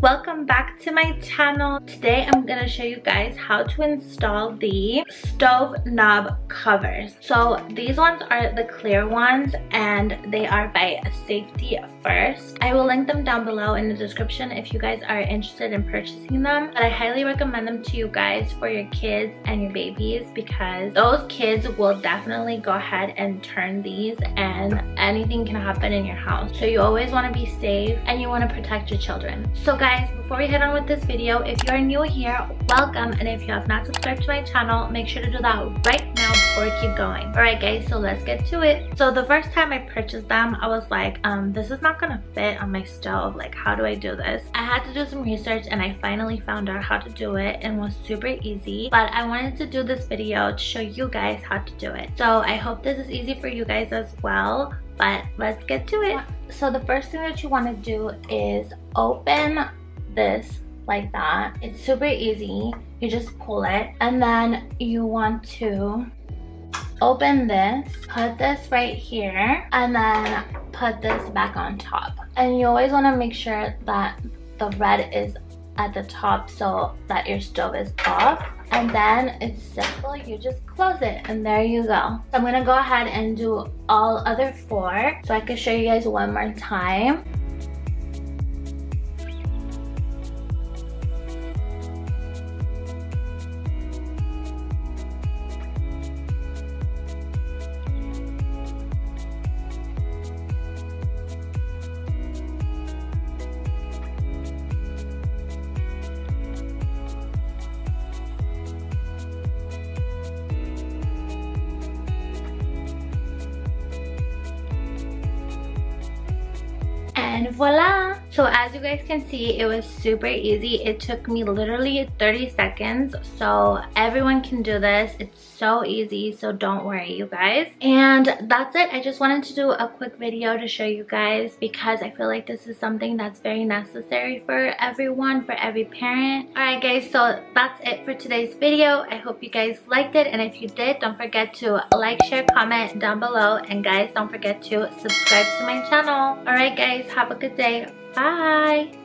welcome back to my channel. Today I'm gonna show you guys how to install the stove knob covers. So these ones are the clear ones and they are by Safety First. I will link them down below in the description if you guys are interested in purchasing them, but I highly recommend them to you guys for your kids and your babies because those kids will definitely go ahead and turn these and anything can happen in your house. So you always want to be safe and you want to protect your children. So guys, before we head on with this video, if you are new here, welcome, and if you have not subscribed to my channel, make sure to do that right now before we keep going. Alright guys, so let's get to it. So the first time I purchased them, I was like, this is not gonna fit on my stove. Like, how do I do this? I had to do some research and I finally found out how to do it and it was super easy. But I wanted to do this video to show you guys how to do it. So I hope this is easy for you guys as well, but let's get to it. So the first thing that you want to do is open this like that. It's super easy. You just pull it and then you want to open this, put this right here, and then put this back on top. And you always want to make sure that the red is at the top so that your stove is off. And then it's simple, you just close it and there you go. So I'm gonna go ahead and do all other four so I can show you guys one more time. And voila! So as you guys can see, it was super easy. It took me literally 30 seconds. So everyone can do this. It's so easy, so don't worry you guys. And that's it. I just wanted to do a quick video to show you guys because I feel like this is something that's very necessary for everyone, for every parent. Alright guys, so that's it for today's video. I hope you guys liked it, and if you did, don't forget to like, share, comment down below, and guys, don't forget to subscribe to my channel. Alright guys, have a good day. Bye!